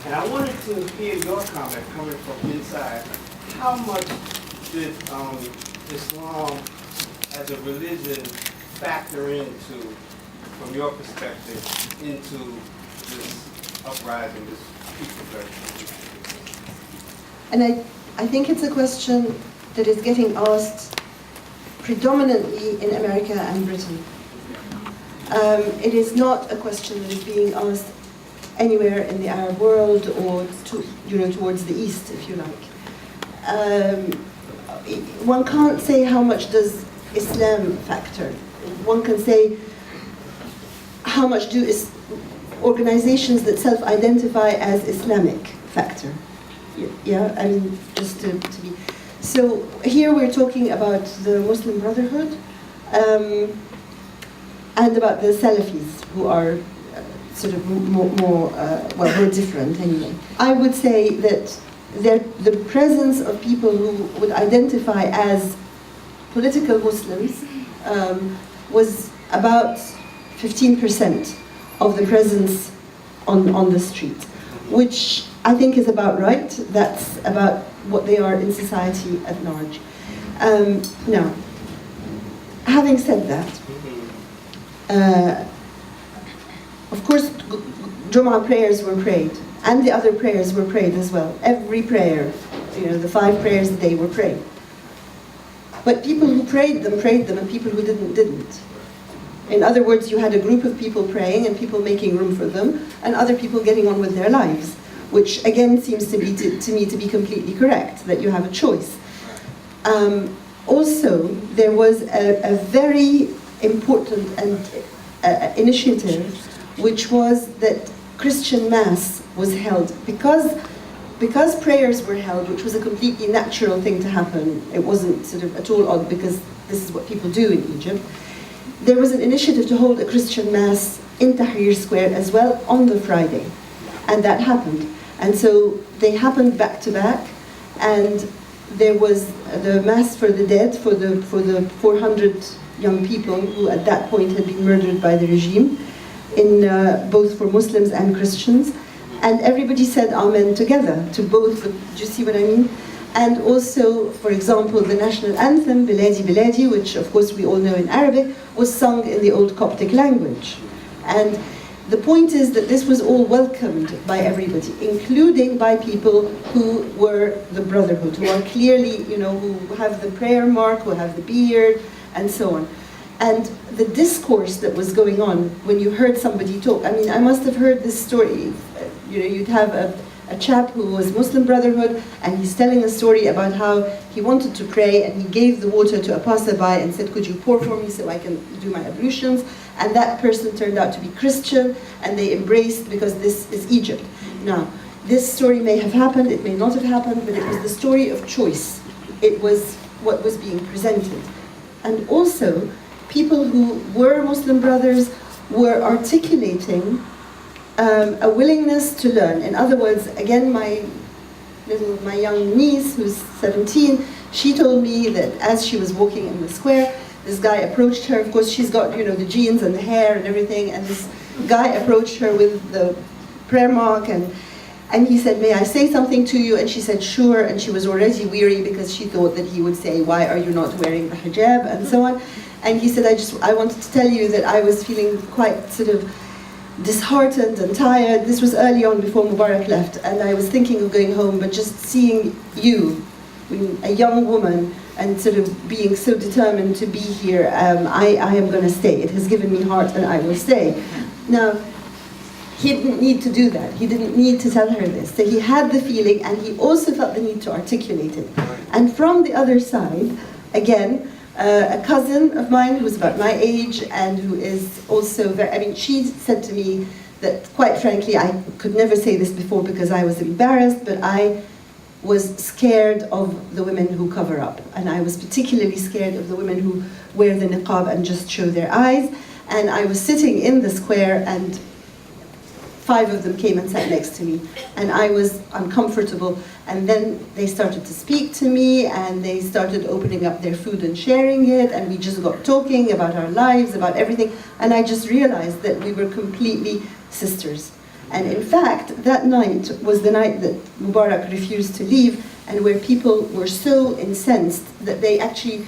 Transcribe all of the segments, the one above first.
And I wanted to hear your comment coming from inside. How much did Islam as a religion factor into, from your perspective, into this uprising, this people? And I think it's a question that is getting asked predominantly in America and Britain. It is not a question that is being asked anywhere in the Arab world or towards the East, if you like. One can't say how much does Islam factor. One can say how much do organizations that self-identify as Islamic factor. Yeah, I mean, just to be. So here we're talking about the Muslim Brotherhood and about the Salafis, who are sort of more we're different anyway. I would say that the presence of people who would identify as political Muslims was about 15% of the presence on the street, which I think is about right. That's about what they are in society at large. Now, having said that, of course, Jumu'ah prayers were prayed, and the other prayers were prayed as well. Every prayer, the 5 prayers a day were prayed. But people who prayed them, and people who didn't. In other words, you had a group of people praying and people making room for them, and other people getting on with their lives, which again seems to me to be completely correct, that you have a choice. Also, there was a very important initiative, which was that Christian Mass was held. Because prayers were held, which was a completely natural thing to happen, it wasn't sort of at all odd because this is what people do in Egypt, there was an initiative to hold a Christian Mass in Tahrir Square as well on the Friday. And that happened. And so they happened back to back, and there was the Mass for the dead, for the 400 young people who at that point had been murdered by the regime, both for Muslims and Christians. And everybody said Amen together to both, do you see what I mean? And also, for example, the national anthem, Biladi Biladi, which of course we all know in Arabic, was sung in the old Coptic language. And the point is that this was all welcomed by everybody, including by people who were the Brotherhood, who are clearly, who have the prayer mark, who have the beard, and so on. And the discourse that was going on when you heard somebody talk, I mean, I must have heard this story. You'd have a chap who was Muslim Brotherhood, and he's telling a story about how he wanted to pray, and he gave the water to a passerby and said, could you pour for me so I can do my ablutions? And that person turned out to be Christian, and they embraced, because this is Egypt. Now, this story may have happened, it may not have happened, but it was the story of choice. It was what was being presented. And also, people who were Muslim brothers were articulating a willingness to learn. In other words, again, my young niece, who's 17, she told me that as she was walking in the square, this guy approached her. Of course, she's got the jeans and the hair and everything, and this guy approached her with the prayer mark, and he said, may I say something to you? And she said, sure, and she was already weary because she thought that he would say, why are you not wearing the hijab, and so on. And he said, I wanted to tell you that I was feeling quite sort of disheartened and tired. This was early on before Mubarak left, and I was thinking of going home, but just seeing you, a young woman, and sort of being so determined to be here, I am going to stay. It has given me heart, and I will stay. Now, he didn't need to do that. He didn't need to tell her this. So he had the feeling, and he also felt the need to articulate it. And from the other side, again, a cousin of mine who's about my age and who is also very, she said to me that, quite frankly, I could never say this before because I was embarrassed, but I was scared of the women who cover up. And I was particularly scared of the women who wear the niqab and just show their eyes. And I was sitting in the square, and 5 of them came and sat next to me, and I was uncomfortable. And then they started to speak to me, and they started opening up their food and sharing it, and we just got talking about our lives, about everything, and I just realized that we were completely sisters. And in fact, that night was the night that Mubarak refused to leave, and where people were so incensed that they actually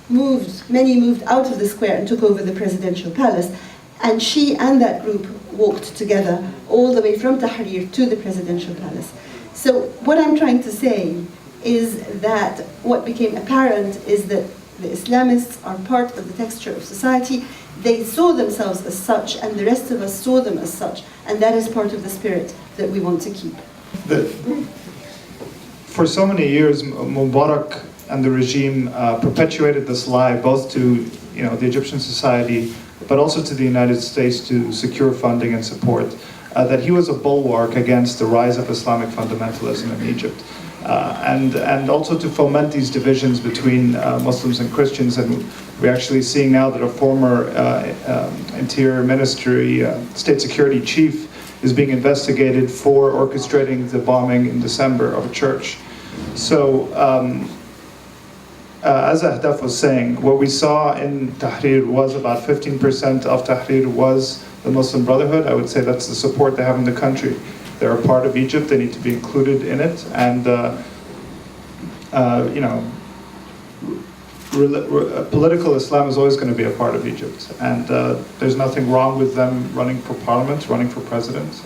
many moved out of the square and took over the presidential palace. And she and that group walked together all the way from Tahrir to the presidential palace. So what I'm trying to say is that what became apparent is that the Islamists are part of the texture of society. They saw themselves as such, and the rest of us saw them as such, and that is part of the spirit that we want to keep. For so many years, Mubarak and the regime perpetuated this lie, both to the Egyptian society, but also to the United States, to secure funding and support, that he was a bulwark against the rise of Islamic fundamentalism in Egypt. And also to foment these divisions between Muslims and Christians. And we're actually seeing now that a former Interior Ministry State Security chief is being investigated for orchestrating the bombing in December of a church. So, as Ahdaf was saying, what we saw in Tahrir was about 15% of Tahrir was the Muslim Brotherhood. I would say that's the support they have in the country. They're a part of Egypt, they need to be included in it, and political Islam is always going to be a part of Egypt, and there's nothing wrong with them running for parliament, running for president.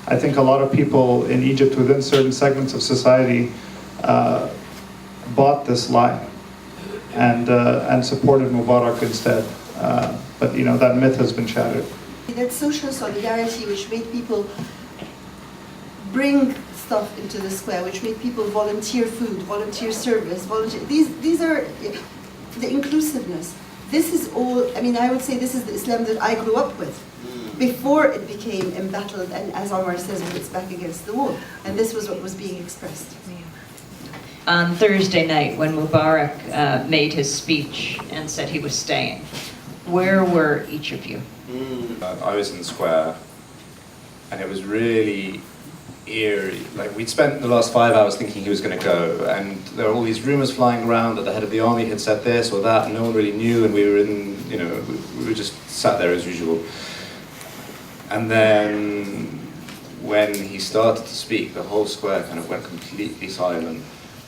I think a lot of people in Egypt within certain segments of society bought this lie and supported Mubarak instead, but that myth has been shattered. That social solidarity which made people bring stuff into the square, which made people volunteer food, volunteer service, these are the inclusiveness. This is all, I would say this is the Islam that I grew up with, before it became embattled and, as Omar says, with its back against the wall. And this was what was being expressed. On Thursday night, when Mubarak made his speech and said he was staying, where were each of you? I was in the square, and it was really eerie. Like, we'd spent the last 5 hours thinking he was going to go, and there were all these rumors flying around that the head of the army had said this or that, and no one really knew, and we were we were just sat there as usual. And then when he started to speak, the whole square kind of went completely silent,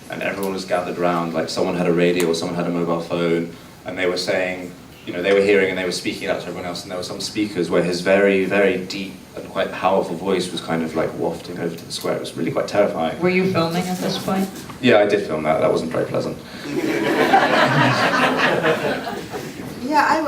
and everyone was gathered around, like someone had a radio or someone had a mobile phone, and they were saying, they were hearing and they were speaking out to everyone else, and there were some speakers where his very, very deep and quite powerful voice was kind of like wafting over to the square. It was really quite terrifying. Were you filming at this point? Yeah, I did film that. That wasn't very pleasant. Yeah, I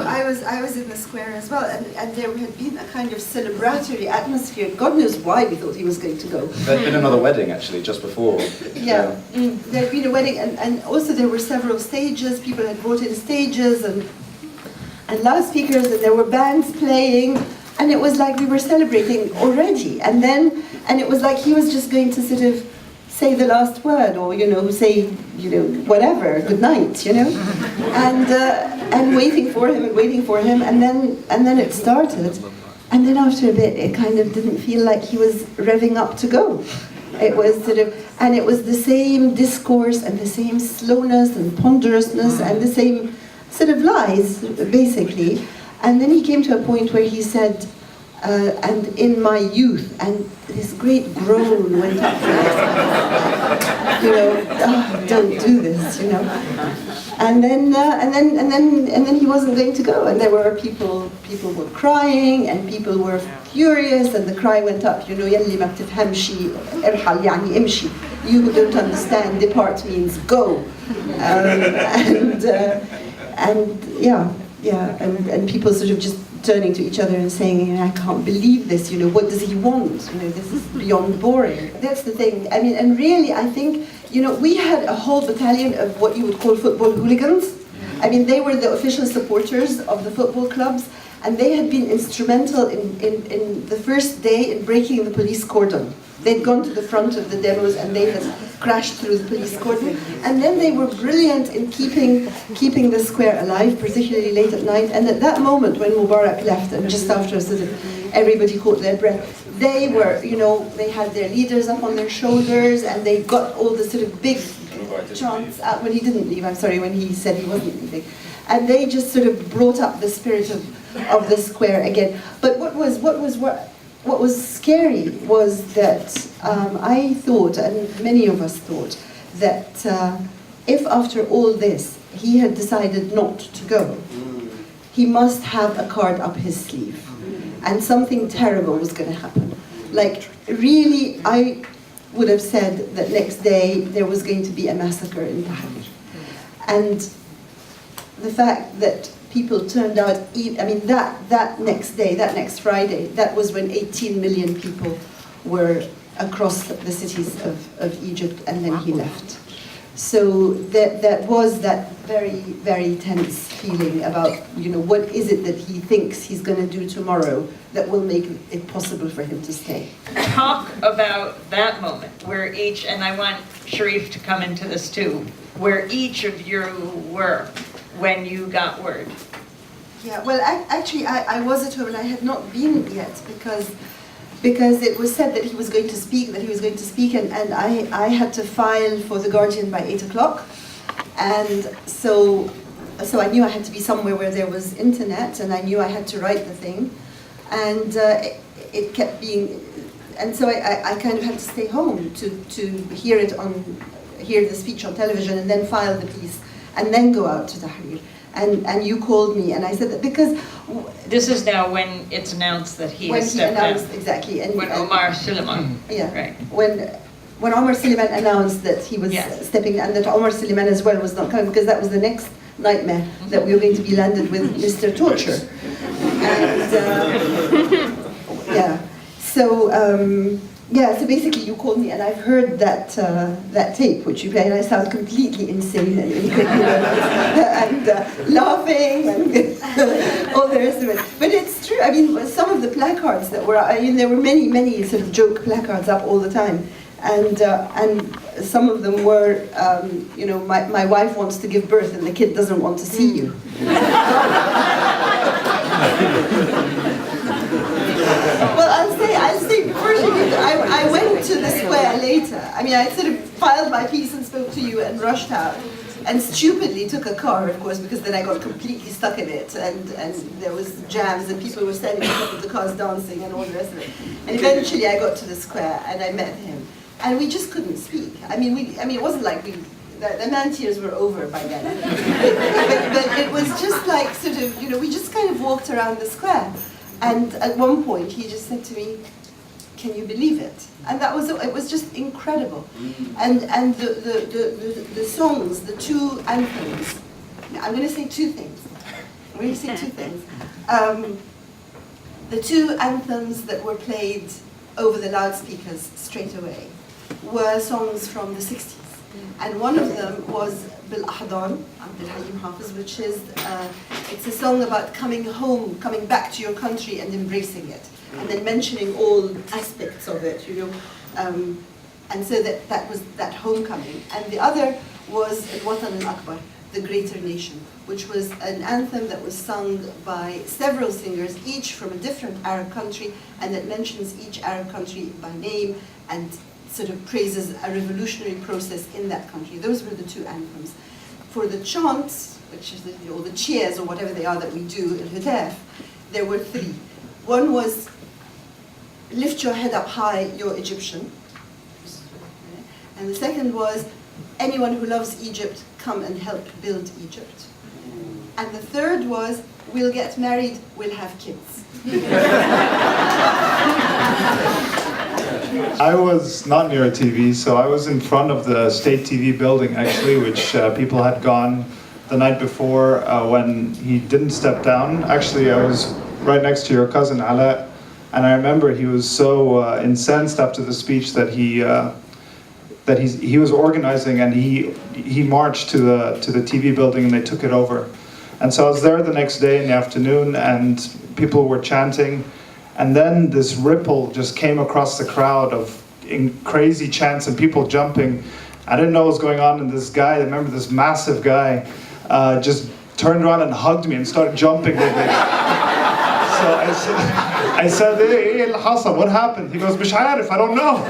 was in the square as well, and there had been a kind of celebratory atmosphere. God knows why we thought he was going to go. There'd been another wedding, actually, just before. Yeah, there'd been a wedding, and also there were several stages. People had brought in stages and loudspeakers, and there were bands playing, and it was like we were celebrating already. And it was like he was just going to sort of say the last word, or say whatever, good night, and waiting for him, and then it started, and then after a bit it kind of didn't feel like he was revving up to go. It was and it was the same discourse and the same slowness and ponderousness and the same sort of lies, basically. And then he came to a point where he said, and in my youth, and this great groan went up from his don't do this, And then he wasn't going to go, and there were people were crying, and people were furious, and the cry went up, يلي ما بتفهمشي ارحل يعني امشي. You who don't understand, depart means go. And people sort of just turning to each other and saying, I can't believe this, what does he want? This is beyond boring. That's the thing. And really, I think, we had a whole battalion of what you would call football hooligans. They were the official supporters of the football clubs, and they had been instrumental in the first day in breaking the police cordon. They'd gone to the front of the demos and they had crashed through the police cordon. And then they were brilliant in keeping the square alive, particularly late at night. And at that moment when Mubarak left, and just after sort of everybody caught their breath, they were, they had their leaders up on their shoulders, and they got all the sort of big chants out when he didn't leave, when he said he wasn't leaving. And they just sort of brought up the spirit of the square again. But what what was scary was that I thought, and many of us thought, that if after all this he had decided not to go, he must have a card up his sleeve, and something terrible was going to happen. Like, really, I would have said that next day there was going to be a massacre in Tahrir. And the fact that people turned out, I mean, that next day, that next Friday, that was when 18 million people were across the cities of Egypt, and then he left. So that was that very, very tense feeling about, you know, what is it that he thinks he's going to do tomorrow that will make it possible for him to stay. Talk about that moment where each, and I want Sharif to come into this too, where each of you were when you got word. Yeah, well, actually, I was at home and I had not been yet because it was said that he was going to speak, and I had to file for The Guardian by 8 o'clock. And so I knew I had to be somewhere where there was internet, and I knew I had to write the thing. And it kept being, and so I kind of had to stay home to hear the speech on television, and then file the piece, and then go out to Tahrir. And you called me, and I said that because... This is now when it's announced that he has stepped down. Exactly. When Omar Suleiman. Yeah. Right. When Omar Suleiman announced that he was stepping down, and that Omar Suleiman as well was not coming, because that was the next nightmare, that we were going to be landed with Mr. Torture. And, yeah. So basically you called me, and I've heard that tape which you played, and I sound completely insane and incoherent and laughing and all the rest of it. But it's true. I mean, some of the placards that were, I mean, there were many sort of joke placards up all the time, and some of them were, you know, my wife wants to give birth and the kid doesn't want to see you. Well, I'll say before she did, I went to the square later. I mean, I sort of filed my piece and spoke to you and rushed out, and stupidly took a car, of course, because then I got completely stuck in it, and there was jams, and people were standing in front of the cars dancing and all the rest of it. And eventually I got to the square, and I met him, and we just couldn't speak. I mean, it wasn't like the man tears were over by then. but it was just like sort of, you know, we just kind of walked around the square. And at one point, he just said to me, "Can you believe it?" And it was just incredible. And the songs, the two anthems. I'm going to say two things. The two anthems that were played over the loudspeakers straight away were songs from the 60s. And one of them was Bil Ahdan, Abdel, which is, it's a song about coming home, coming back to your country and embracing it, and then mentioning all aspects of it, you know. And so that was that homecoming. And the other was Al-Watan al-Akbar, the greater nation, which was an anthem that was sung by several singers, each from a different Arab country, and that mentions each Arab country by name and sort of praises a revolutionary process in that country. Those were the two anthems. For the chants, which is the cheers or whatever they are that we do in Ahdaf, there were three. One was, lift your head up high, you're Egyptian. And the second was, anyone who loves Egypt, come and help build Egypt. And the third was, we'll get married, we'll have kids. I was not near a TV, so I was in front of the state TV building, actually, which people had gone the night before when he didn't step down. Actually, I was right next to your cousin, Ala, and I remember he was so incensed after the speech that he was organizing, and he marched to the TV building and they took it over. And so I was there the next day in the afternoon, and people were chanting. And then this ripple just came across the crowd of crazy chants and people jumping. I didn't know what was going on, and this guy, I remember this massive guy, just turned around and hugged me and started jumping with me. So I said, hey, what happened? He goes, "Mish عارف, I don't know."